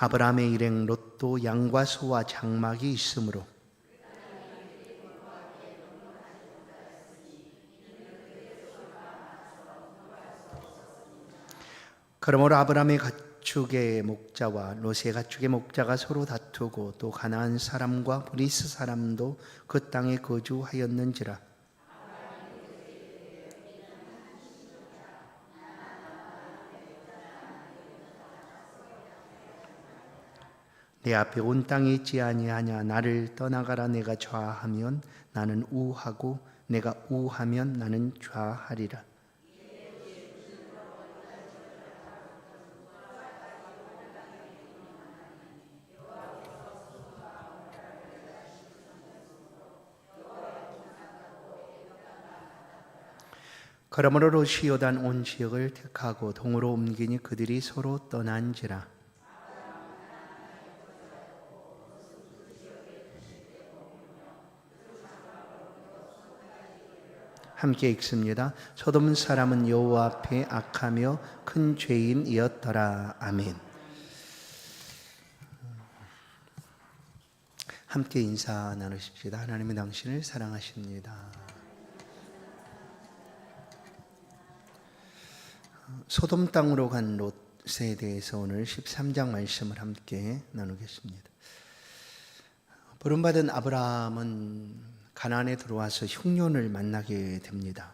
아브라함의 일행 롯도 양과 소와 장막이 있으므로 그러므로 아브라함의 가축의 목자와 롯의 가축의 목자가 서로 다투고 또 가나안 사람과 브리스 사람도 그 땅에 거주하였는지라. 내 앞에 온 땅이 있지 아니하냐. 나를 떠나가라. 내가 좌하면 나는 우하고 내가 우하면 나는 좌하리라. 그러므로 롯이 요단 온 지역을 택하고 동으로 옮기니 그들이 서로 떠난지라. 함께 읽습니다. 소돔 사람은 여호와 앞에 악하며 큰 죄인이었더라. 아멘. 함께 인사 나누십시다. 하나님이 당신을 사랑하십니다. 소돔 땅으로 간 롯에 대해서 오늘 13장 말씀을 함께 나누겠습니다. 부름받은 아브라함은 가나안에 들어와서 흉년을 만나게 됩니다.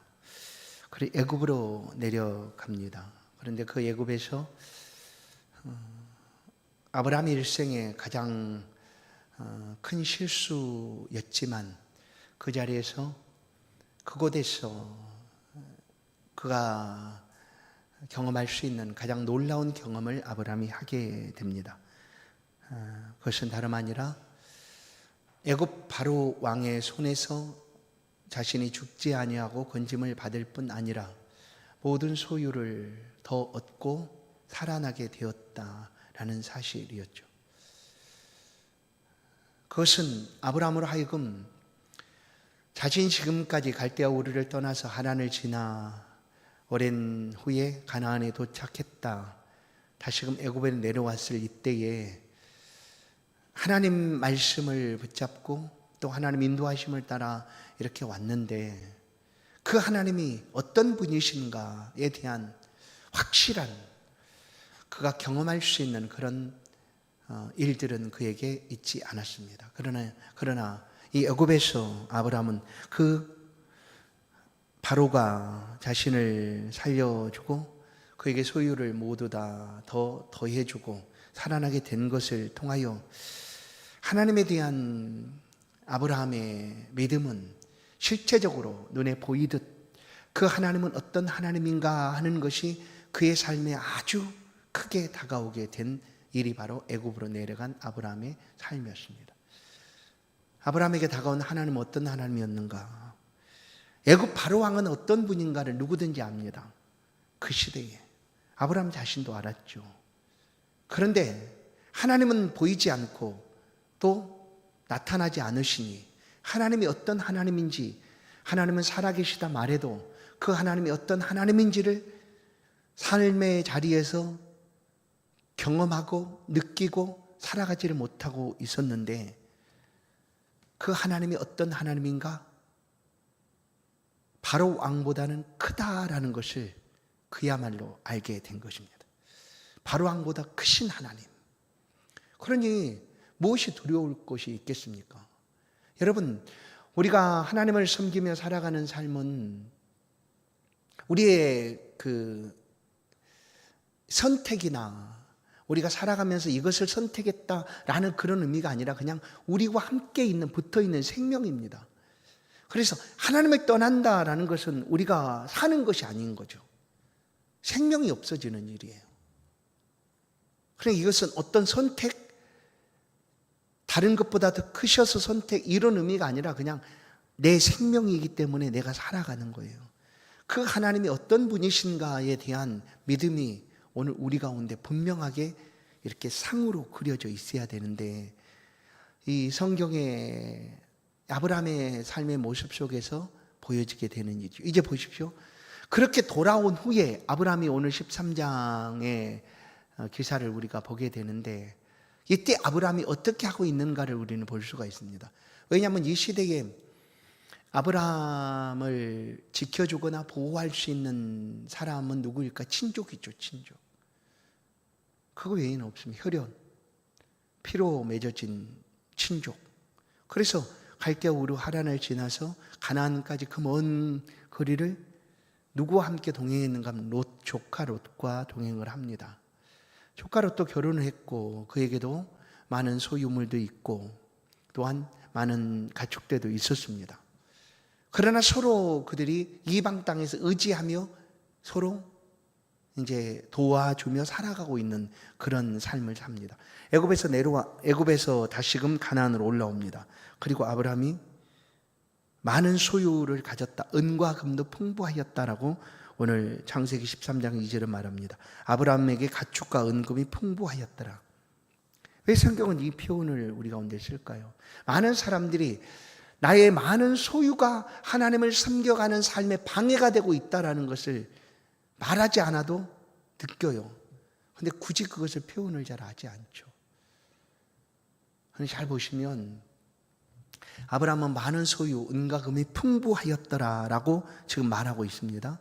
그리고 애굽으로 내려갑니다. 그런데 그 애굽에서 아브라함의 일생에 가장 큰 실수였지만 그 자리에서 그곳에서 그가 경험할 수 있는 가장 놀라운 경험을 아브라함이 하게 됩니다. 그것은 다름 아니라 애굽 바로 왕의 손에서 자신이 죽지 아니하고 건짐을 받을 뿐 아니라 모든 소유를 더 얻고 살아나게 되었다라는 사실이었죠. 그것은 아브라함으로 하여금 자신이 지금까지 갈대아 우르를 떠나서 하란을 지나 오랜 후에 가나안에 도착했다. 다시금 애굽에 내려왔을 이때에 하나님 말씀을 붙잡고 또 하나님 인도하심을 따라 이렇게 왔는데 그 하나님이 어떤 분이신가에 대한 확실한 그가 경험할 수 있는 그런 일들은 그에게 있지 않았습니다. 그러나 이 애굽에서 아브라함은 그 바로가 자신을 살려주고 그에게 소유를 모두 다 더해주고 살아나게 된 것을 통하여 하나님에 대한 아브라함의 믿음은 실제적으로 눈에 보이듯 그 하나님은 어떤 하나님인가 하는 것이 그의 삶에 아주 크게 다가오게 된 일이 바로 애굽으로 내려간 아브라함의 삶이었습니다. 아브라함에게 다가온 하나님은 어떤 하나님이었는가? 애굽 바로 왕은 어떤 분인가를 누구든지 압니다. 그 시대에 아브라함 자신도 알았죠. 그런데 하나님은 보이지 않고 또 나타나지 않으시니 하나님이 어떤 하나님인지, 하나님은 살아계시다 말해도 그 하나님이 어떤 하나님인지를 삶의 자리에서 경험하고 느끼고 살아가지를 못하고 있었는데 그 하나님이 어떤 하나님인가? 바로 왕보다는 크다라는 것을 그야말로 알게 된 것입니다. 바로 왕보다 크신 하나님. 그러니 무엇이 두려울 것이 있겠습니까? 여러분, 우리가 하나님을 섬기며 살아가는 삶은 우리의 그 선택이나 우리가 살아가면서 이것을 선택했다라는 그런 의미가 아니라 그냥 우리와 함께 있는, 붙어 있는 생명입니다. 그래서 하나님을 떠난다라는 것은 우리가 사는 것이 아닌 거죠. 생명이 없어지는 일이에요. 그러니까 이것은 어떤 선택, 다른 것보다 더 크셔서 선택, 이런 의미가 아니라 그냥 내 생명이기 때문에 내가 살아가는 거예요. 그 하나님이 어떤 분이신가에 대한 믿음이 오늘 우리 가운데 분명하게 이렇게 상으로 그려져 있어야 되는데 이 성경의 아브라함의 삶의 모습 속에서 보여지게 되는 일이죠. 이제 보십시오. 그렇게 돌아온 후에 아브라함이 오늘 13장의 기사를 우리가 보게 되는데 이때 아브라함이 어떻게 하고 있는가를 우리는 볼 수가 있습니다. 왜냐하면 이 시대에 아브라함을 지켜주거나 보호할 수 있는 사람은 누구일까? 친족이죠, 친족. 그거 외에는 없습니다. 혈연, 피로 맺어진 친족. 그래서 갈대아 우르 하란을 지나서 가나안까지 그 먼 거리를 누구와 함께 동행했는가 하면 조카 롯과 동행을 합니다. 조카 롯도 결혼을 했고 그에게도 많은 소유물도 있고 또한 많은 가축대도 있었습니다. 그러나 서로 그들이 이방 땅에서 의지하며 서로 이제 도와주며 살아가고 있는 그런 삶을 삽니다. 애굽에서 다시금 가나안으로 올라옵니다. 그리고 아브라함이 많은 소유를 가졌다. 은과 금도 풍부하였다라고 오늘 창세기 13장 2절은 말합니다. 아브라함에게 가축과 은금이 풍부하였더라. 왜 성경은 이 표현을 우리 가운데 쓸까요? 많은 사람들이 나의 많은 소유가 하나님을 섬겨가는 삶에 방해가 되고 있다는 것을 말하지 않아도 느껴요. 그런데 굳이 그것을 표현을 잘 하지 않죠. 잘 보시면 아브라함은 많은 소유, 은과 금이 풍부하였더라 라고 지금 말하고 있습니다.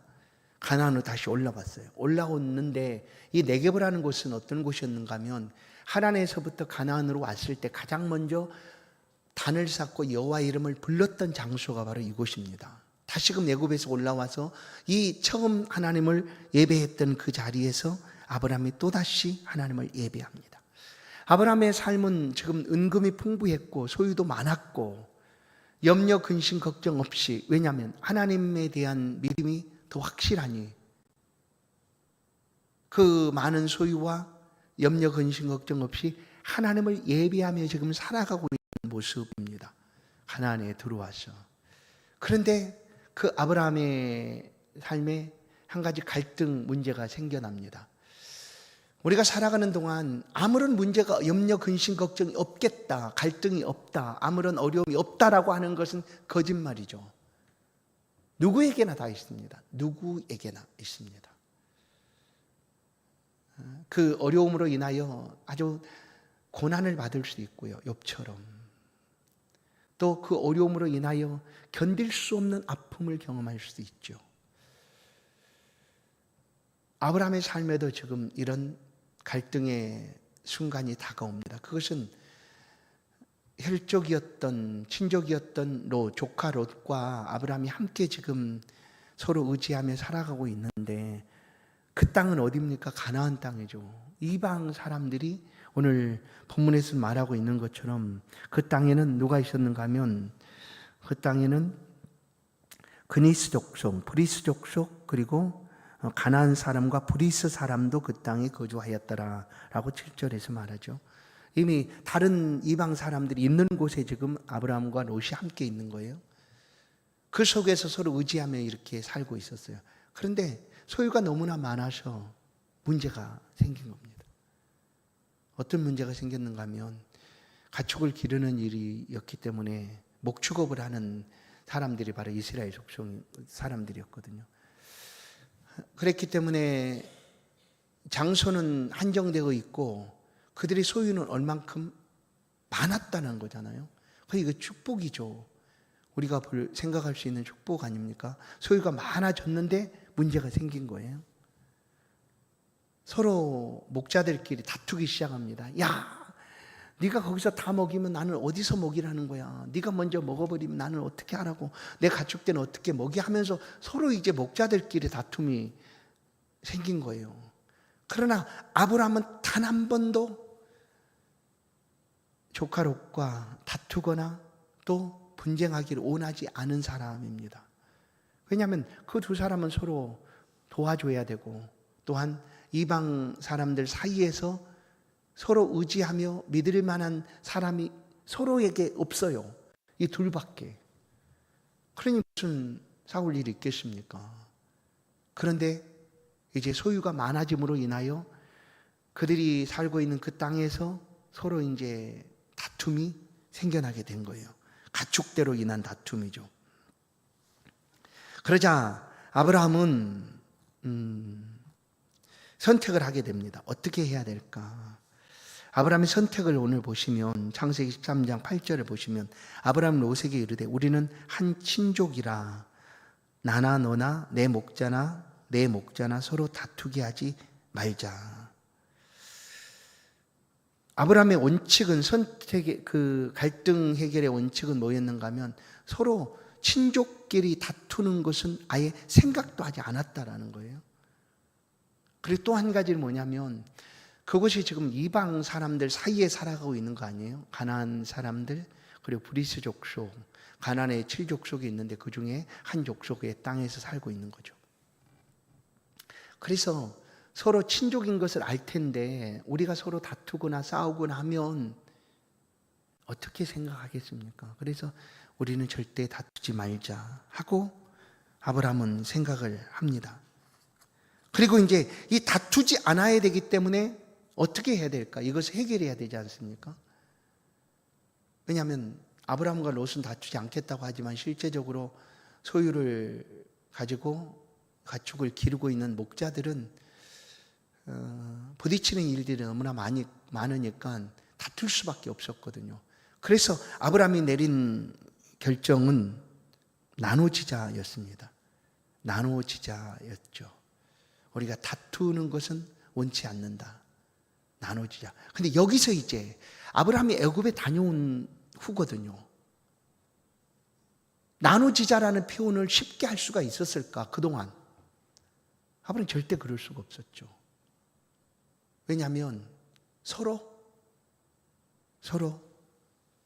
가나안으로 다시 올라갔어요. 올라오는데 이 네게브라는 곳은 어떤 곳이었는가 하면 하란에서부터 가나안으로 왔을 때 가장 먼저 단을 쌓고 여호와 이름을 불렀던 장소가 바로 이곳입니다. 다시금 애굽에서 올라와서 이 처음 하나님을 예배했던 그 자리에서 아브라함이 또다시 하나님을 예배합니다. 아브라함의 삶은 지금 은금이 풍부했고 소유도 많았고 염려 근심 걱정 없이, 왜냐하면 하나님에 대한 믿음이 더 확실하니 그 많은 소유와 염려 근심 걱정 없이 하나님을 예배하며 지금 살아가고 있는 모습입니다. 가나안에 들어와서. 그런데 그 아브라함의 삶에 한 가지 갈등 문제가 생겨납니다. 우리가 살아가는 동안 아무런 문제가 염려 근심 걱정이 없겠다, 갈등이 없다, 아무런 어려움이 없다라고 하는 것은 거짓말이죠. 누구에게나 다 있습니다. 누구에게나 있습니다. 그 어려움으로 인하여 아주 고난을 받을 수도 있고요, 욥처럼. 또 그 어려움으로 인하여 견딜 수 없는 아픔을 경험할 수도 있죠. 아브라함의 삶에도 지금 이런 갈등의 순간이 다가옵니다. 그것은 혈족이었던, 친족이었던 조카 롯과 아브라함이 함께 지금 서로 의지하며 살아가고 있는데 그 땅은 어디입니까? 가나안 땅이죠. 이방 사람들이 오늘 본문에서 말하고 있는 것처럼 그 땅에는 누가 있었는가 하면 그 땅에는 그니스 족속, 브리스 족속, 그리고 가나안 사람과 브리스 사람도 그 땅에 거주하였더라라고 7절에서 말하죠. 이미 다른 이방 사람들이 있는 곳에 지금 아브라함과 롯이 함께 있는 거예요. 그 속에서 서로 의지하며 이렇게 살고 있었어요. 그런데 소유가 너무나 많아서 문제가 생긴 겁니다. 어떤 문제가 생겼는가 하면 가축을 기르는 일이었기 때문에 목축업을 하는 사람들이 바로 이스라엘 족속 사람들이었거든요. 그랬기 때문에 장소는 한정되어 있고 그들의 소유는 얼만큼 많았다는 거잖아요. 이거 축복이죠. 우리가 생각할 수 있는 축복 아닙니까? 소유가 많아졌는데 문제가 생긴 거예요. 서로 목자들끼리 다투기 시작합니다. 야, 네가 거기서 다 먹이면 나는 어디서 먹이라는 거야. 네가 먼저 먹어버리면 나는 어떻게 하라고. 내 가축들은 어떻게 먹이 하면서 서로 이제 목자들끼리 다툼이 생긴 거예요. 그러나 아브라함은 단 한 번도 조카 롯과 다투거나 또 분쟁하기를 원하지 않은 사람입니다. 왜냐하면 그 두 사람은 서로 도와줘야 되고 또한 이방 사람들 사이에서 서로 의지하며 믿을 만한 사람이 서로에게 없어요. 이 둘밖에. 그러니 무슨 싸울 일이 있겠습니까? 그런데 이제 소유가 많아짐으로 인하여 그들이 살고 있는 그 땅에서 서로 이제 다툼이 생겨나게 된 거예요. 가축대로 인한 다툼이죠. 그러자 아브라함은 선택을 하게 됩니다. 어떻게 해야 될까? 아브라함의 선택을 오늘 보시면 창세기 13장 8절을 보시면 아브라함은 롯에게 이르되 우리는 한 친족이라 나나 너나 내 목자나 서로 다투게 하지 말자. 아브라함의 원칙은 선택의 그 갈등 해결의 원칙은 뭐였는가 하면 서로 친족끼리 다투는 것은 아예 생각도 하지 않았다라는 거예요. 그리고 또 한 가지는 뭐냐면 그것이 지금 이방 사람들 사이에 살아가고 있는 거 아니에요? 가나안 사람들 그리고 브리스 족속, 가나안의 7족속이 있는데 그 중에 한 족속의 땅에서 살고 있는 거죠. 그래서 서로 친족인 것을 알 텐데 우리가 서로 다투거나 싸우거나 하면 어떻게 생각하겠습니까? 그래서 우리는 절대 다투지 말자 하고 아브라함은 생각을 합니다. 그리고 이제 이 다투지 않아야 되기 때문에 어떻게 해야 될까? 이것을 해결해야 되지 않습니까? 왜냐하면 아브라함과 롯은 다투지 않겠다고 하지만 실제적으로 소유를 가지고 가축을 기르고 있는 목자들은 부딪히는 일들이 너무나 많으니까 다툴 수밖에 없었거든요. 그래서 아브라함이 내린 결정은 나눠지자였습니다. 나눠지자였죠. 우리가 다투는 것은 원치 않는다. 나눠지자. 근데 여기서 이제 아브라함이 애굽에 다녀온 후거든요. 나눠지자라는 표현을 쉽게 할 수가 있었을까? 그동안 아브라함은 절대 그럴 수가 없었죠. 왜냐하면 서로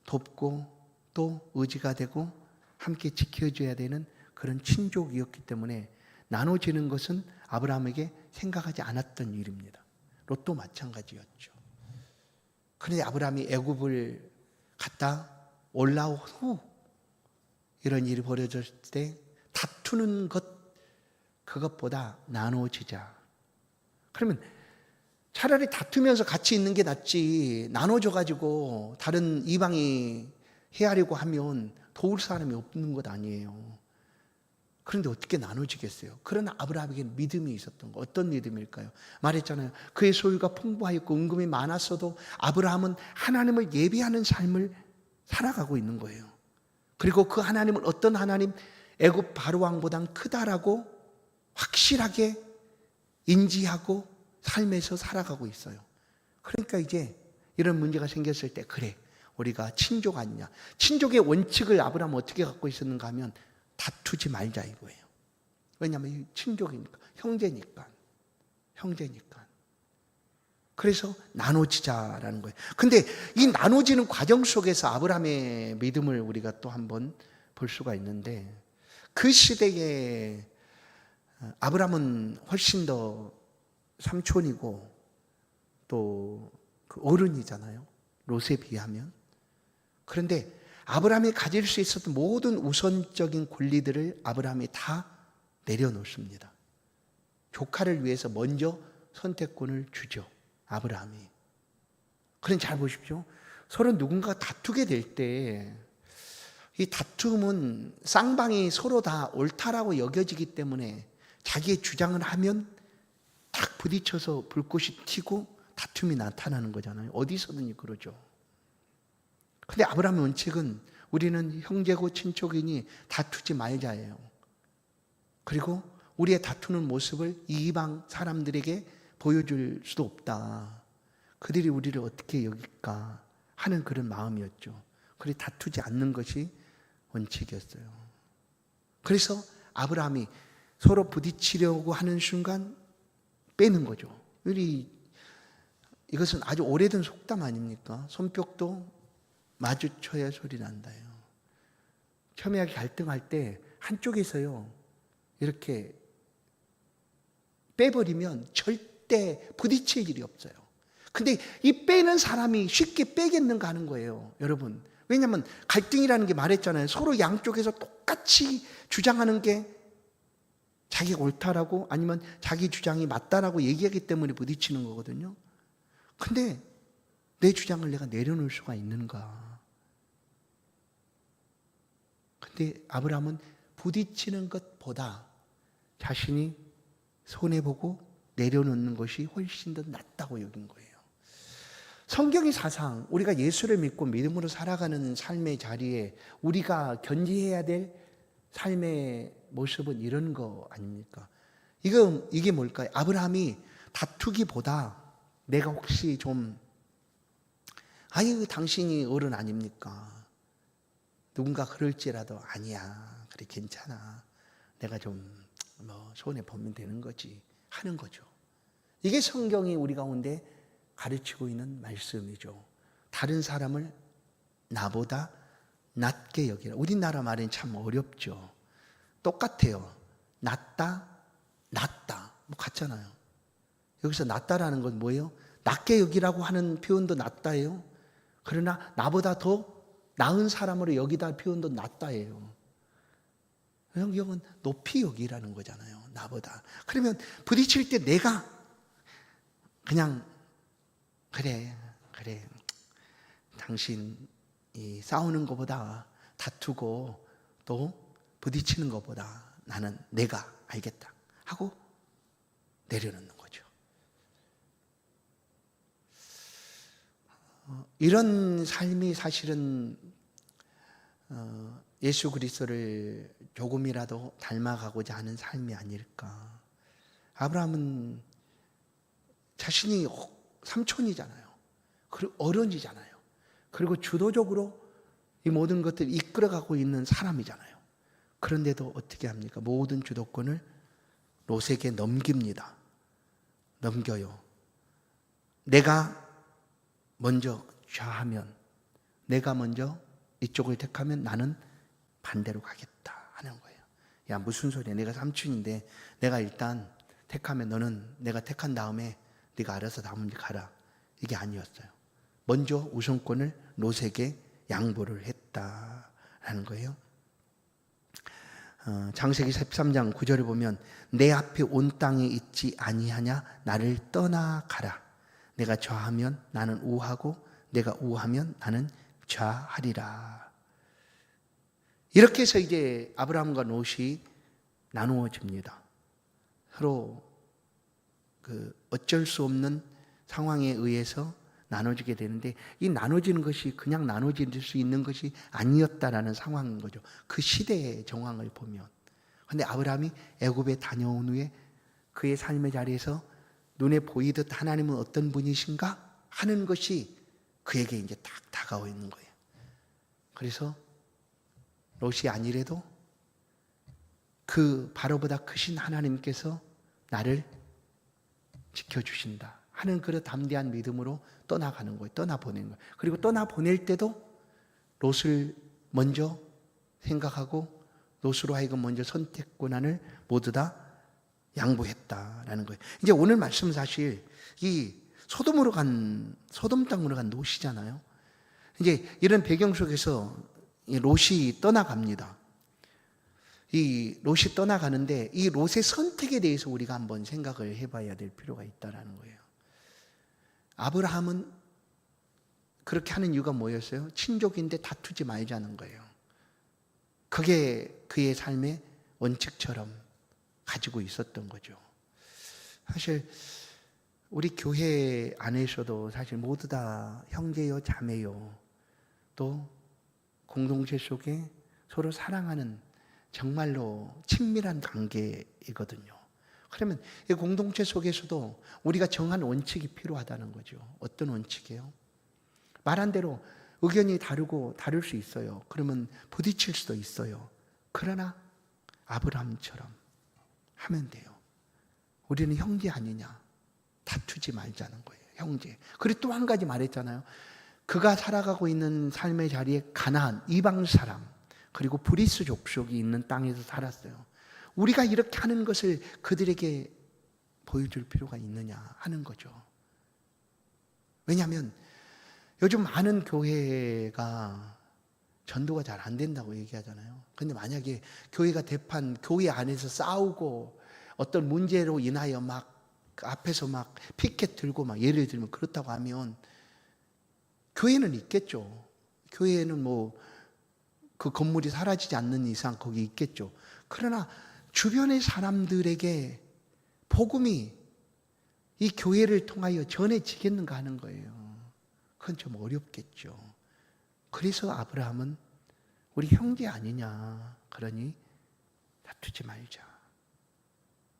돕고 또 의지가 되고 함께 지켜줘야 되는 그런 친족이었기 때문에 나눠지는 것은 아브라함에게 생각하지 않았던 일입니다. 롯도 마찬가지였죠. 그런데 아브라함이 애굽을 갔다 올라온 후 이런 일이 벌어졌을 때 다투는 그것보다 나눠지자. 그러면 차라리 다투면서 같이 있는 게 낫지 나눠져가지고 다른 이방이 헤아리고 하면 도울 사람이 없는 것 아니에요. 그런데 어떻게 나눠지겠어요? 그러나 아브라함에게는 믿음이 있었던 거. 어떤 믿음일까요? 말했잖아요. 그의 소유가 풍부하였고 은금이 많았어도 아브라함은 하나님을 예배하는 삶을 살아가고 있는 거예요. 그리고 그 하나님은 어떤 하나님? 애굽 바로왕보단 크다라고 확실하게 인지하고 삶에서 살아가고 있어요. 그러니까 이제 이런 문제가 생겼을 때 그래 우리가 친족 아니냐. 친족의 원칙을 아브라함은 어떻게 갖고 있었는가 하면 다투지 말자 이거예요. 왜냐하면 친족이니까 형제니까. 그래서 나눠지자라는 거예요. 근데 이 나눠지는 과정 속에서 아브라함의 믿음을 우리가 또 한번 볼 수가 있는데 그 시대에 아브라함은 훨씬 더 삼촌이고 또 그 어른이잖아요. 롯에 비하면. 그런데 아브라함이 가질 수 있었던 모든 우선적인 권리들을 아브라함이 다 내려놓습니다. 조카를 위해서 먼저 선택권을 주죠. 아브라함이. 그럼 잘 보십시오. 서로 누군가 다투게 될 때 이 다툼은 쌍방이 서로 다 옳다라고 여겨지기 때문에 자기의 주장을 하면 딱 부딪혀서 불꽃이 튀고 다툼이 나타나는 거잖아요. 어디서든지 그러죠. 근데 아브라함의 원칙은 우리는 형제고 친족이니 다투지 말자예요. 그리고 우리의 다투는 모습을 이방 사람들에게 보여줄 수도 없다. 그들이 우리를 어떻게 여길까 하는 그런 마음이었죠. 그래서 다투지 않는 것이 원칙이었어요. 그래서 아브라함이 서로 부딪히려고 하는 순간 빼는 거죠. 이것은 아주 오래된 속담 아닙니까? 손뼉도 마주쳐야 소리 난다요. 첨예하게 갈등할 때 한쪽에서요 이렇게 빼버리면 절대 부딪힐 일이 없어요. 근데 이 빼는 사람이 쉽게 빼겠는가 하는 거예요, 여러분. 왜냐하면 갈등이라는 게 말했잖아요. 서로 양쪽에서 똑같이 주장하는 게 자기가 옳다라고 아니면 자기 주장이 맞다라고 얘기하기 때문에 부딪히는 거거든요. 근데 내 주장을 내가 내려놓을 수가 있는가? 근데 아브라함은 부딪히는 것보다 자신이 손해보고 내려놓는 것이 훨씬 더 낫다고 여긴 거예요. 성경의 사상, 우리가 예수를 믿고 믿음으로 살아가는 삶의 자리에 우리가 견지해야 될 삶의 모습은 이런 거 아닙니까? 이게 뭘까요? 아브라함이 다투기보다 내가 혹시 좀, 아유, 당신이 어른 아닙니까? 누군가 그럴지라도, 아니야, 그래, 괜찮아. 내가 좀, 손해 보면 되는 거지. 하는 거죠. 이게 성경이 우리 가운데 가르치고 있는 말씀이죠. 다른 사람을 나보다 낮게 여기라. 우리나라 말은 참 어렵죠. 똑같아요. 낮다, 같잖아요. 여기서 낮다라는 건 뭐예요? 낮게 여기라고 하는 표현도 낮다예요. 그러나 나보다 더 나은 사람으로 여기다 표현도 낮다예요. 성경은 높이 여기라는 거잖아요. 나보다. 그러면 부딪힐 때 내가 그냥 그래. 당신이 싸우는 것보다, 다투고 또 부딪히는 것보다 나는 내가 알겠다 하고 내려놓는 거죠. 이런 삶이 사실은 예수 그리스도를 조금이라도 닮아가고자 하는 삶이 아닐까. 아브라함은 자신이 삼촌이잖아요. 그리고 어른이잖아요. 그리고 주도적으로 이 모든 것들을 이끌어가고 있는 사람이잖아요. 그런데도 어떻게 합니까? 모든 주도권을 롯에게 넘깁니다. 넘겨요. 내가 먼저 좌하면, 내가 먼저 이쪽을 택하면 나는 반대로 가겠다 하는 거예요. 야, 무슨 소리야? 내가 삼촌인데 내가 일단 택하면 너는 내가 택한 다음에 네가 알아서 다음 가라. 이게 아니었어요. 먼저 우선권을 롯에게 양보를 했다라는 거예요. 창세기 13장 9절을 보면 내 앞에 온 땅에 있지 아니하냐 나를 떠나가라. 내가 좌하면 나는 우하고 내가 우하면 나는 좌하리라. 이렇게 해서 이제 아브라함과 롯이 나누어집니다. 서로 어쩔 수 없는 상황에 의해서 나눠지게 되는데, 이 나눠지는 것이 그냥 나눠질 수 있는 것이 아니었다라는 상황인 거죠. 그 시대의 정황을 보면. 그런데 아브라함이 애굽에 다녀온 후에 그의 삶의 자리에서 눈에 보이듯 하나님은 어떤 분이신가 하는 것이 그에게 이제 딱 다가와 있는 거예요. 그래서 롯이 아니래도 그 바로보다 크신 하나님께서 나를 지켜주신다 하는 그런 담대한 믿음으로 떠나가는 거예요. 떠나보내는 거예요. 그리고 떠나보낼 때도 롯을 먼저 생각하고 롯으로 하여금 먼저 선택권을 모두 다 양보했다라는 거예요. 이제 오늘 말씀 사실 이 소돔 땅으로 간 롯이잖아요. 이제 이런 배경 속에서 이 롯이 떠나갑니다. 이 롯이 떠나가는데 이 롯의 선택에 대해서 우리가 한번 생각을 해봐야 될 필요가 있다라는 거예요. 아브라함은 그렇게 하는 이유가 뭐였어요? 친족인데 다투지 말자는 거예요. 그게 그의 삶의 원칙처럼 가지고 있었던 거죠. 사실 우리 교회 안에서도 사실 모두 다 형제요 자매요, 또 공동체 속에 서로 사랑하는 정말로 친밀한 관계이거든요. 그러면 이 공동체 속에서도 우리가 정한 원칙이 필요하다는 거죠. 어떤 원칙이에요? 말한 대로 의견이 다를 수 있어요. 그러면 부딪힐 수도 있어요. 그러나 아브라함처럼 하면 돼요. 우리는 형제 아니냐? 다투지 말자는 거예요. 형제. 그리고 또 한 가지 말했잖아요. 그가 살아가고 있는 삶의 자리에 가나안, 이방 사람, 그리고 브리스 족속이 있는 땅에서 살았어요. 우리가 이렇게 하는 것을 그들에게 보여줄 필요가 있느냐 하는 거죠. 왜냐하면 요즘 많은 교회가 전도가 잘 안 된다고 얘기하잖아요. 그런데 만약에 교회가 교회 안에서 싸우고 어떤 문제로 인하여 막 앞에서 막 피켓 들고 막 예를 들면 그렇다고 하면 교회는 있겠죠. 교회는 그 건물이 사라지지 않는 이상 거기 있겠죠. 그러나 주변의 사람들에게 복음이 이 교회를 통하여 전해지겠는가 하는 거예요. 그건 좀 어렵겠죠. 그래서 아브라함은 우리 형제 아니냐, 그러니 다투지 말자.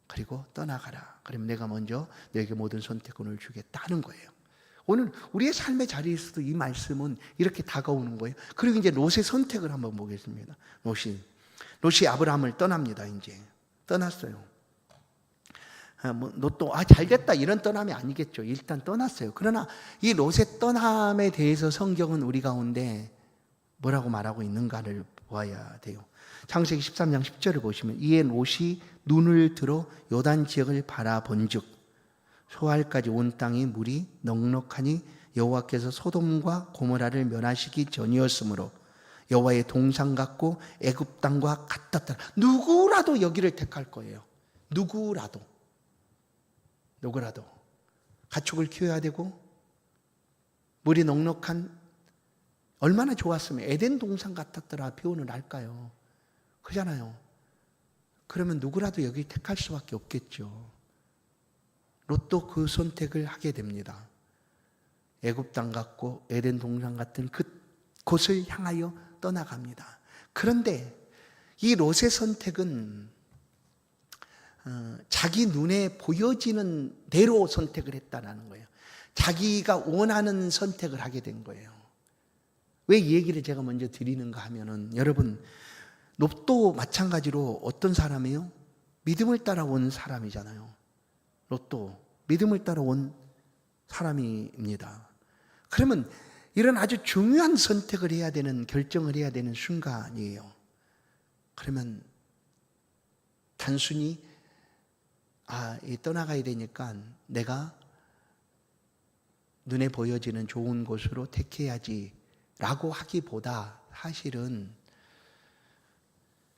그리고 떠나가라. 그러면 내가 먼저 너에게 모든 선택권을 주겠다는 거예요. 오늘 우리의 삶의 자리에서도 이 말씀은 이렇게 다가오는 거예요. 그리고 이제 롯의 선택을 한번 보겠습니다. 롯이 아브라함을 떠납니다. 이제 떠났어요. 롯도 잘됐다 이런 떠남이 아니겠죠. 일단 떠났어요. 그러나 이 롯의 떠남에 대해서 성경은 우리 가운데 뭐라고 말하고 있는가를 보아야 돼요. 창세기 13장 10절을 보시면 이에 롯이 눈을 들어 요단 지역을 바라본즉 소알까지 온 땅이 물이 넉넉하니 여호와께서 소돔과 고모라를 멸하시기 전이었으므로 여호와의 동상 같고 애굽 땅과 같았다. 누구라도 여기를 택할 거예요. 누구라도 가축을 키워야 되고 물이 넉넉한 얼마나 좋았으면 에덴 동산 같았더라 표현을 할까요? 그잖아요. 그러면 누구라도 여기 택할 수밖에 없겠죠. 롯도 그 선택을 하게 됩니다. 애굽 땅 같고 에덴 동산 같은 그 곳을 향하여 떠나갑니다. 그런데 이 롯의 선택은 자기 눈에 보여지는 대로 선택을 했다는 거예요. 자기가 원하는 선택을 하게 된 거예요. 왜 이 얘기를 제가 먼저 드리는가 하면은 여러분 롯도 마찬가지로 어떤 사람이에요? 믿음을 따라온 사람이잖아요. 롯도 믿음을 따라온 사람입니다. 그러면 이런 아주 중요한 선택을 해야 되는 결정을 해야 되는 순간이에요. 그러면 단순히 떠나가야 되니까 내가 눈에 보여지는 좋은 곳으로 택해야지 라고 하기보다 사실은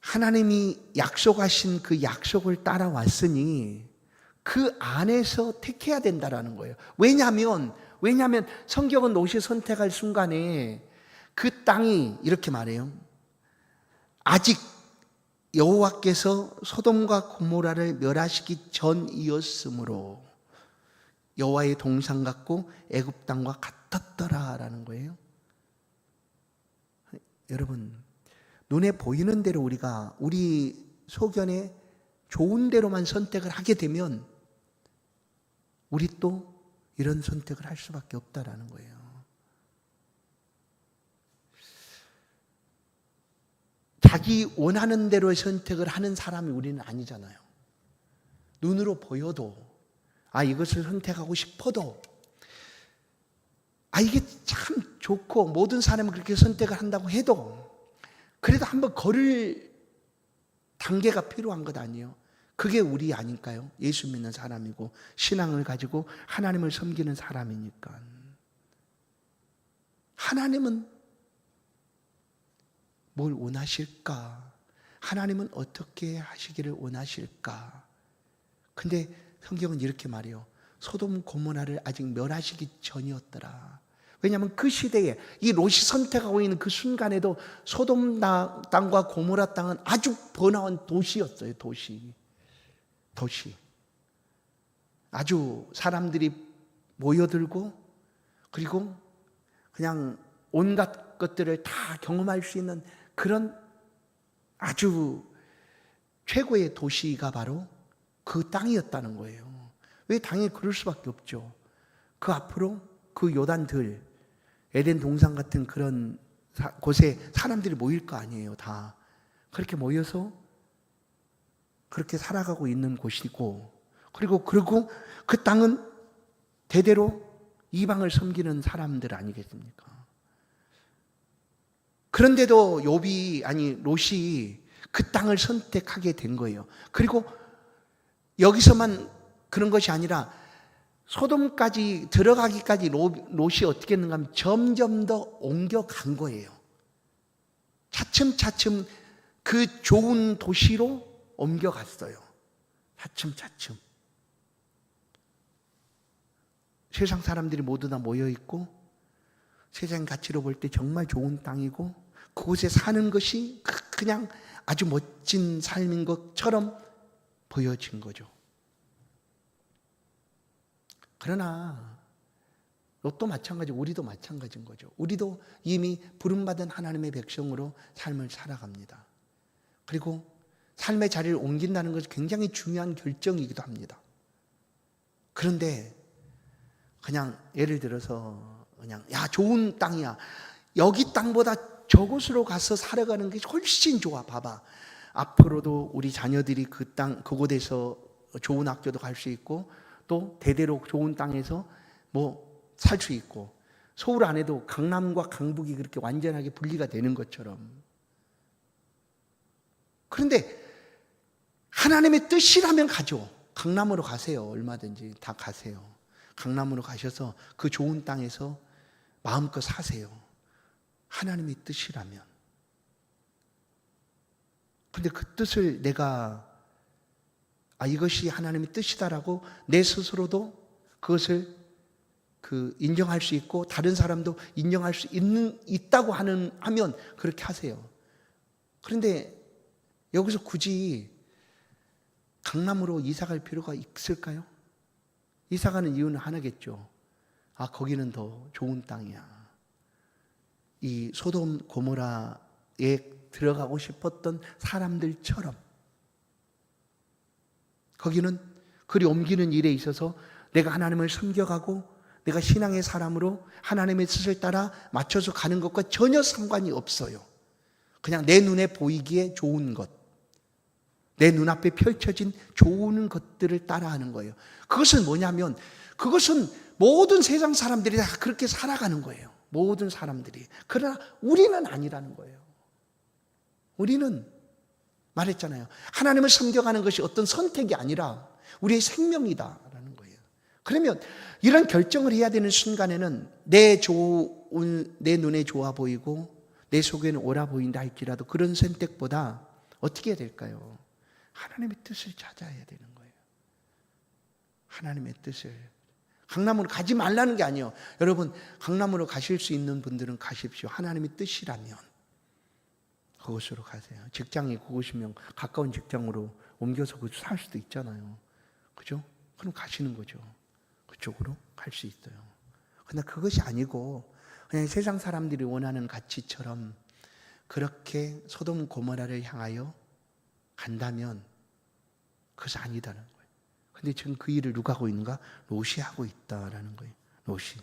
하나님이 약속하신 그 약속을 따라왔으니 그 안에서 택해야 된다라는 거예요. 왜냐하면 성경은 롯이 선택할 순간에 그 땅이 이렇게 말해요. 아직 여호와께서 소돔과 고모라를 멸하시기 전이었으므로 여호와의 동상 같고 애굽 땅과 같았더라라는 거예요. 여러분 눈에 보이는 대로 우리 소견에 좋은 대로만 선택을 하게 되면 우리 또 이런 선택을 할 수밖에 없다라는 거예요. 자기 원하는 대로의 선택을 하는 사람이 우리는 아니잖아요. 눈으로 보여도 이것을 선택하고 싶어도 이게 참 좋고 모든 사람이 그렇게 선택을 한다고 해도 그래도 한번 걸을 단계가 필요한 것 아니에요? 그게 우리 아닐까요? 예수 믿는 사람이고 신앙을 가지고 하나님을 섬기는 사람이니까. 하나님은 뭘 원하실까? 하나님은 어떻게 하시기를 원하실까? 근데 성경은 이렇게 말해요. 소돔 고모라를 아직 멸하시기 전이었더라. 왜냐하면 그 시대에 이 롯이 선택하고 있는 그 순간에도 소돔 땅과 고모라 땅은 아주 번화한 도시였어요. 도시. 아주 사람들이 모여들고 그리고 그냥 온갖 것들을 다 경험할 수 있는 그런 아주 최고의 도시가 바로 그 땅이었다는 거예요. 왜 당연히 그럴 수밖에 없죠. 그 앞으로 그 요단들 에덴 동산 같은 그런 곳에 사람들이 모일 거 아니에요. 다 그렇게 모여서 그렇게 살아가고 있는 곳이고 그리고 그 땅은 대대로 이방을 섬기는 사람들 아니겠습니까? 그런데도 롯이 그 땅을 선택하게 된 거예요. 그리고 여기서만 그런 것이 아니라 소돔까지 들어가기까지 롯이 어떻게 했는가 하면 점점 더 옮겨간 거예요. 차츰차츰 그 좋은 도시로 옮겨갔어요. 차츰차츰. 세상 사람들이 모두 다 모여있고 세상 가치로 볼 때 정말 좋은 땅이고 그곳에 사는 것이 그냥 아주 멋진 삶인 것처럼 보여진 거죠. 그러나 롯도 마찬가지, 우리도 마찬가지인 거죠. 우리도 이미 부름받은 하나님의 백성으로 삶을 살아갑니다. 그리고 삶의 자리를 옮긴다는 것은 굉장히 중요한 결정이기도 합니다. 그런데 그냥 예를 들어서 그냥 야 좋은 땅이야, 여기 땅보다 저곳으로 가서 살아가는 게 훨씬 좋아, 봐봐, 앞으로도 우리 자녀들이 그 땅 그곳에서 좋은 학교도 갈 수 있고 또 대대로 좋은 땅에서 뭐 살 수 있고, 서울 안에도 강남과 강북이 그렇게 완전하게 분리가 되는 것처럼. 그런데 하나님의 뜻이라면 가죠. 강남으로 가세요. 얼마든지 다 가세요. 강남으로 가셔서 그 좋은 땅에서 마음껏 사세요. 하나님의 뜻이라면. 근데 그 뜻을 내가 이것이 하나님의 뜻이다라고 내 스스로도 그것을 인정할 수 있고 다른 사람도 인정할 수 있다고 하면 그렇게 하세요. 그런데 여기서 굳이 강남으로 이사 갈 필요가 있을까요? 이사 가는 이유는 하나겠죠. 거기는 더 좋은 땅이야. 이 소돔 고모라에 들어가고 싶었던 사람들처럼 거기는 그리 옮기는 일에 있어서 내가 하나님을 섬겨가고 내가 신앙의 사람으로 하나님의 뜻을 따라 맞춰서 가는 것과 전혀 상관이 없어요. 그냥 내 눈에 보이기에 좋은 것, 내 눈앞에 펼쳐진 좋은 것들을 따라하는 거예요. 그것은 뭐냐면 그것은 모든 세상 사람들이 다 그렇게 살아가는 거예요. 모든 사람들이. 그러나 우리는 아니라는 거예요. 우리는 말했잖아요. 하나님을 섬겨가는 것이 어떤 선택이 아니라 우리의 생명이다라는 거예요. 그러면 이런 결정을 해야 되는 순간에는 내 눈에 좋아 보이고 내 속에는 옳아 보인다 할지라도 그런 선택보다 어떻게 해야 될까요? 하나님의 뜻을 찾아야 되는 거예요. 하나님의 뜻을. 강남으로 가지 말라는 게 아니에요. 여러분, 강남으로 가실 수 있는 분들은 가십시오. 하나님의 뜻이라면 그곳으로 가세요. 직장이 그곳이면 가까운 직장으로 옮겨서 그곳 살 수도 있잖아요. 그죠? 그럼 가시는 거죠. 그쪽으로 갈 수 있어요. 그러나 그것이 아니고 그냥 세상 사람들이 원하는 가치처럼 그렇게 소돔 고모라를 향하여 간다면 그것이 아니다는 거예요. 근데 지금 그 일을 누가 하고 있는가? 롯이 하고 있다라는 거예요. 롯이.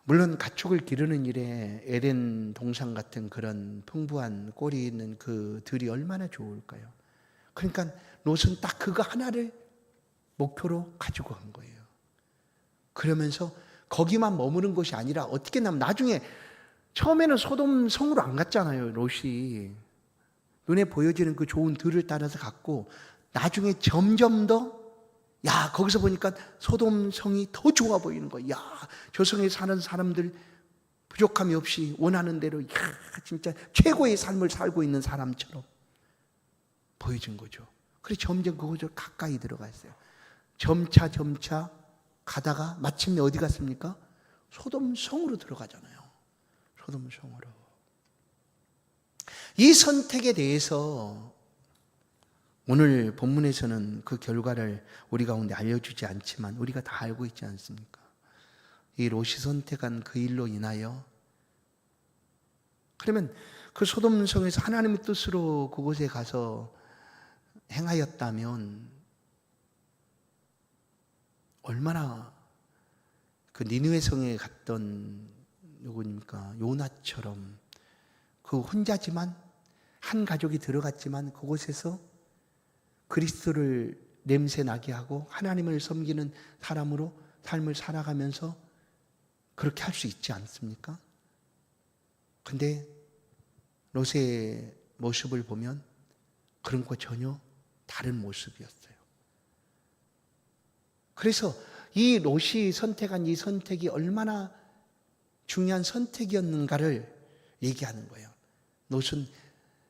물론 가축을 기르는 일에 에덴 동산 같은 그런 풍부한 꼴이 있는 그 들이 얼마나 좋을까요? 그러니까 롯은 딱 그거 하나를 목표로 가지고 간 거예요. 그러면서 거기만 머무는 것이 아니라 어떻게 나면 나중에 처음에는 소돔 성으로 안 갔잖아요. 롯이 눈에 보여지는 그 좋은 들을 따라서 갔고 나중에 점점 더 거기서 보니까 소돔 성이 더 좋아 보이는 거야. 저 성에 사는 사람들 부족함이 없이 원하는 대로 진짜 최고의 삶을 살고 있는 사람처럼 보여진 거죠. 그래서 점점 그곳으로 가까이 들어갔어요. 점차 가다가 마침내 어디 갔습니까? 소돔 성으로 들어가잖아요. 소돔 성으로. 이 선택에 대해서 오늘 본문에서는 그 결과를 우리 가운데 알려주지 않지만 우리가 다 알고 있지 않습니까? 이 롯이 선택한 그 일로 인하여 그러면 그 소돔 성에서 하나님의 뜻으로 그곳에 가서 행하였다면 얼마나 그 니느웨 성에 갔던 누구입니까? 요나처럼 그 혼자지만 한 가족이 들어갔지만 그곳에서 그리스도를 냄새 나게 하고 하나님을 섬기는 사람으로 삶을 살아가면서 그렇게 할 수 있지 않습니까? 근데 롯의 모습을 보면 그런 거 전혀 다른 모습이었어요. 그래서 이 롯이 선택한 이 선택이 얼마나 중요한 선택이었는가를 얘기하는 거예요. 롯은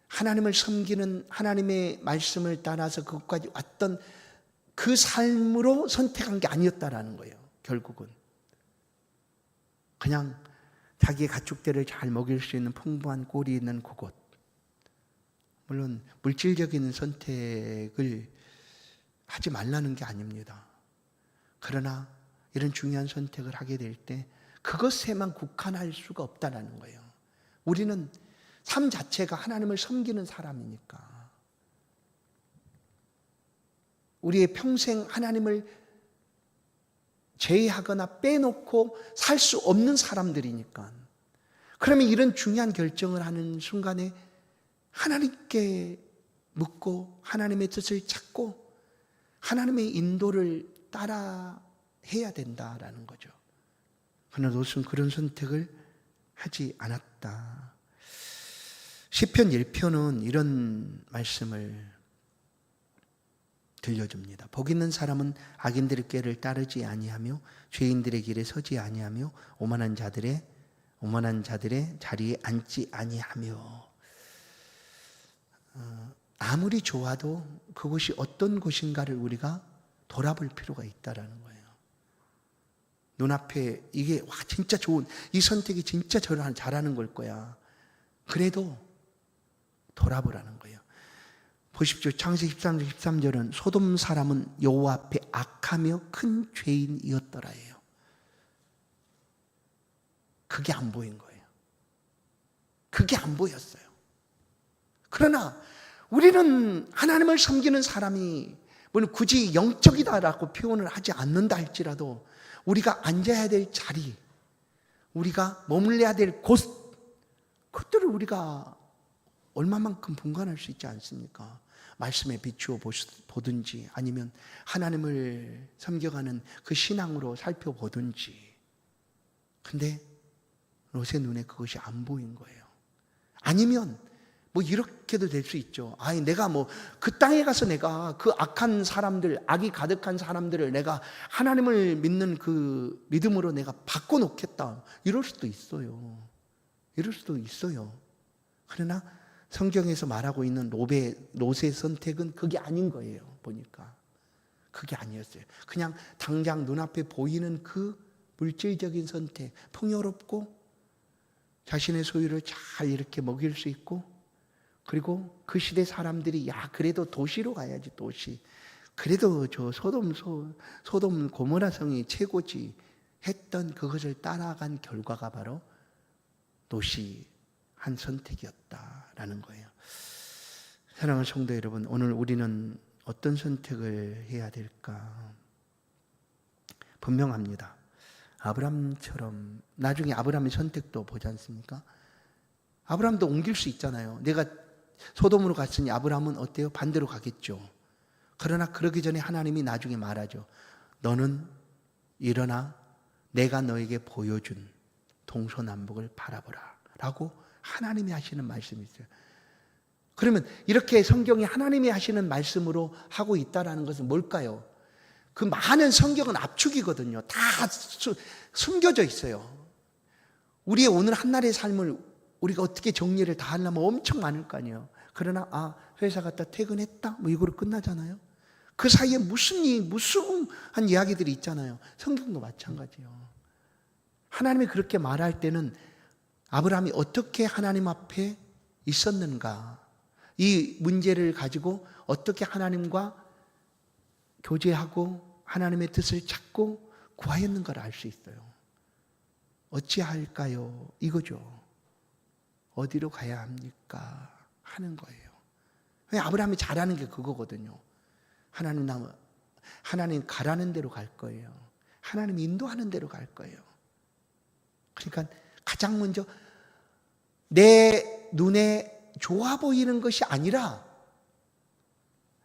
하나님을 섬기는 하나님의 말씀을 따라서 그것까지 왔던 그 삶으로 선택한 게 아니었다라는 거예요. 결국은 그냥 자기의 가축들을 잘 먹일 수 있는 풍부한 꼴이 있는 그곳, 물론 물질적인 선택을 하지 말라는 게 아닙니다. 그러나 이런 중요한 선택을 하게 될 때 그것에만 국한할 수가 없다는 거예요. 우리는 삶 자체가 하나님을 섬기는 사람이니까. 우리의 평생 하나님을 제외하거나 빼놓고 살 수 없는 사람들이니까. 그러면 이런 중요한 결정을 하는 순간에 하나님께 묻고 하나님의 뜻을 찾고 하나님의 인도를 따라 해야 된다라는 거죠. 그러나 롯은 그런 선택을 하지 않았다. 시편 1편은 이런 말씀을 들려줍니다. 복 있는 사람은 악인들의 꾀를 따르지 아니하며 죄인들의 길에 서지 아니하며 오만한 자들의 자리에 앉지 아니하며. 아무리 좋아도 그곳이 어떤 곳인가를 우리가 돌아볼 필요가 있다라는 거예요. 눈앞에 이게 진짜 좋은 이 선택이 진짜 잘하는 걸 거야. 그래도 돌아보라는 거예요. 보십시오. 창세기 13장 13절은 소돔 사람은 여호와 앞에 악하며 큰 죄인이었더라예요. 그게 안 보인 거예요. 그게 안 보였어요. 그러나 우리는 하나님을 섬기는 사람이 물론 굳이 영적이다라고 표현을 하지 않는다 할지라도 우리가 앉아야 될 자리, 우리가 머물러야 될 곳, 그것들을 우리가 얼마만큼 분간할 수 있지 않습니까? 말씀에 비추어 보든지 아니면 하나님을 섬겨가는 그 신앙으로 살펴보든지. 근데 롯의 눈에 그것이 안 보인 거예요. 아니면 이렇게도 될 수 있죠. 내가 그 땅에 가서 내가 그 악한 사람들, 악이 가득한 사람들을 내가 하나님을 믿는 그 믿음으로 내가 바꿔놓겠다. 이럴 수도 있어요. 이럴 수도 있어요. 그러나 성경에서 말하고 있는 롯의 선택은 그게 아닌 거예요. 보니까 그게 아니었어요. 그냥 당장 눈앞에 보이는 그 물질적인 선택, 풍요롭고 자신의 소유를 잘 이렇게 먹일 수 있고, 그리고 그 시대 사람들이 그래도 도시로 가야지, 도시. 그래도 저 소돔 고모라 성이 최고지 했던 그것을 따라간 결과가 바로 롯이 한 선택이었다라는 거예요. 사랑하는 성도 여러분, 오늘 우리는 어떤 선택을 해야 될까? 분명합니다. 아브람처럼 나중에 아브람의 선택도 보지 않습니까? 아브람도 옮길 수 있잖아요. 내가 소돔으로 갔으니 아브람은 어때요? 반대로 가겠죠. 그러나 그러기 전에 하나님이 나중에 말하죠. 너는 일어나 내가 너에게 보여준 동서남북을 바라보라 라고 하나님이 하시는 말씀이 있어요. 그러면 이렇게 성경이 하나님이 하시는 말씀으로 하고 있다는 것은 뭘까요? 그 많은 성경은 압축이거든요. 다 숨겨져 있어요. 우리의 오늘 한날의 삶을 우리가 어떻게 정리를 다 하려면 엄청 많을 거 아니에요. 그러나 회사 갔다 퇴근했다 이거로 끝나잖아요. 그 사이에 무수한 이야기들이 있잖아요. 성경도 마찬가지예요. 하나님이 그렇게 말할 때는 아브라함이 어떻게 하나님 앞에 있었는가, 이 문제를 가지고 어떻게 하나님과 교제하고 하나님의 뜻을 찾고 구하였는가를 알 수 있어요. 어찌할까요? 이거죠. 어디로 가야 합니까? 하는 거예요. 아브라함이 잘하는 게 그거거든요. 하나님 가라는 대로 갈 거예요. 하나님 인도하는 대로 갈 거예요. 그러니까 가장 먼저 내 눈에 좋아 보이는 것이 아니라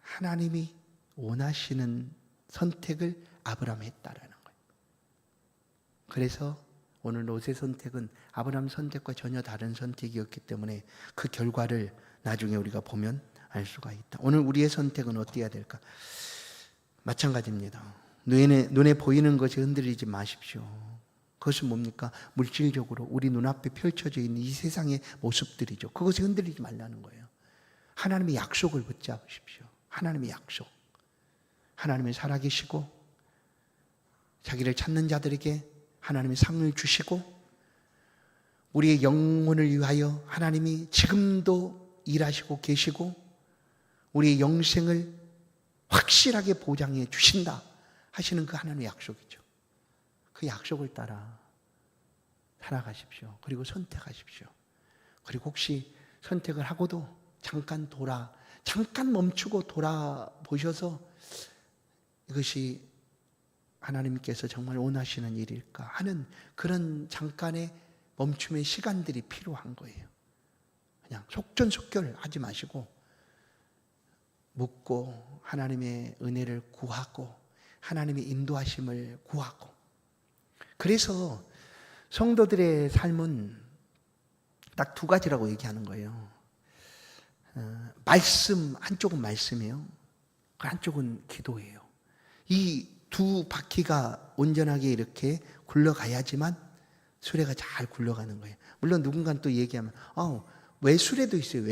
하나님이 원하시는 선택을 아브라함이 했다라는 거예요. 그래서 오늘 롯의 선택은 아브라함 선택과 전혀 다른 선택이었기 때문에 그 결과를 나중에 우리가 보면 알 수가 있다. 오늘 우리의 선택은 어떻게 해야 될까? 마찬가지입니다. 눈에 보이는 것이 흔들리지 마십시오. 그것은 뭡니까? 물질적으로 우리 눈앞에 펼쳐져 있는 이 세상의 모습들이죠. 그것이 흔들리지 말라는 거예요. 하나님의 약속을 붙잡으십시오. 하나님의 약속. 하나님이 살아계시고 자기를 찾는 자들에게 하나님이 상을 주시고 우리의 영혼을 위하여 하나님이 지금도 일하시고 계시고 우리의 영생을 확실하게 보장해 주신다 하시는 그 하나님의 약속이죠. 그 약속을 따라 살아가십시오. 그리고 선택하십시오. 그리고 혹시 선택을 하고도 잠깐 멈추고 돌아보셔서 이것이 하나님께서 정말 원하시는 일일까 하는 그런 잠깐의 멈춤의 시간들이 필요한 거예요. 그냥 속전속결 하지 마시고 묻고 하나님의 은혜를 구하고 하나님의 인도하심을 구하고. 그래서 성도들의 삶은 딱 두 가지라고 얘기하는 거예요. 말씀, 한쪽은 말씀이에요. 한쪽은 기도예요. 이 두 바퀴가 온전하게 이렇게 굴러가야지만 수레가 잘 굴러가는 거예요. 물론 누군가는 또 얘기하면 외수레도 있어요.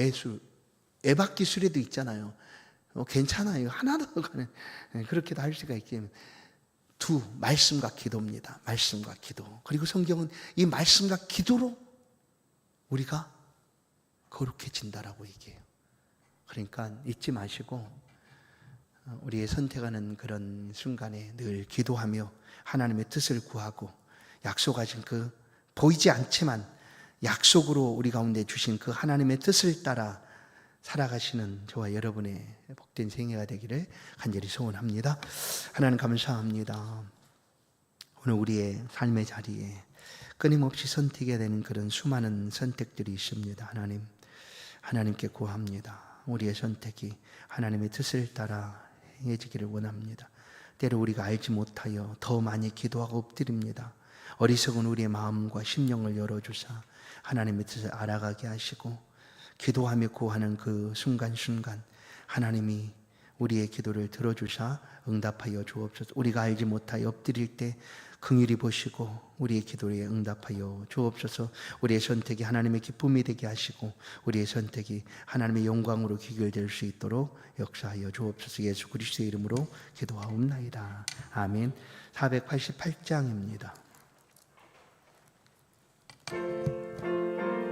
외바퀴 수레도 있잖아요. 괜찮아요. 하나 더 가는, 그렇게도 할 수가 있겠네요. 말씀과 기도입니다. 말씀과 기도. 그리고 성경은 이 말씀과 기도로 우리가 거룩해진다라고 얘기해요. 그러니까 잊지 마시고 우리의 선택하는 그런 순간에 늘 기도하며 하나님의 뜻을 구하고 약속하신 그 보이지 않지만 약속으로 우리 가운데 주신 그 하나님의 뜻을 따라 살아가시는 저와 여러분의 복된 생애가 되기를 간절히 소원합니다. 하나님 감사합니다. 오늘 우리의 삶의 자리에 끊임없이 선택해야 되는 그런 수많은 선택들이 있습니다. 하나님께 구합니다. 우리의 선택이 하나님의 뜻을 따라 행해지기를 원합니다. 때로 우리가 알지 못하여 더 많이 기도하고 엎드립니다. 어리석은 우리의 마음과 심령을 열어주사 하나님의 뜻을 알아가게 하시고 기도하며 구하는 그 순간순간 하나님이 우리의 기도를 들어주사 응답하여 주옵소서. 우리가 알지 못하여 엎드릴 때 긍휼히 보시고 우리의 기도에 응답하여 주옵소서. 우리의 선택이 하나님의 기쁨이 되게 하시고 우리의 선택이 하나님의 영광으로 귀결될 수 있도록 역사하여 주옵소서. 예수 그리스도의 이름으로 기도하옵나이다. 아멘. 488장입니다.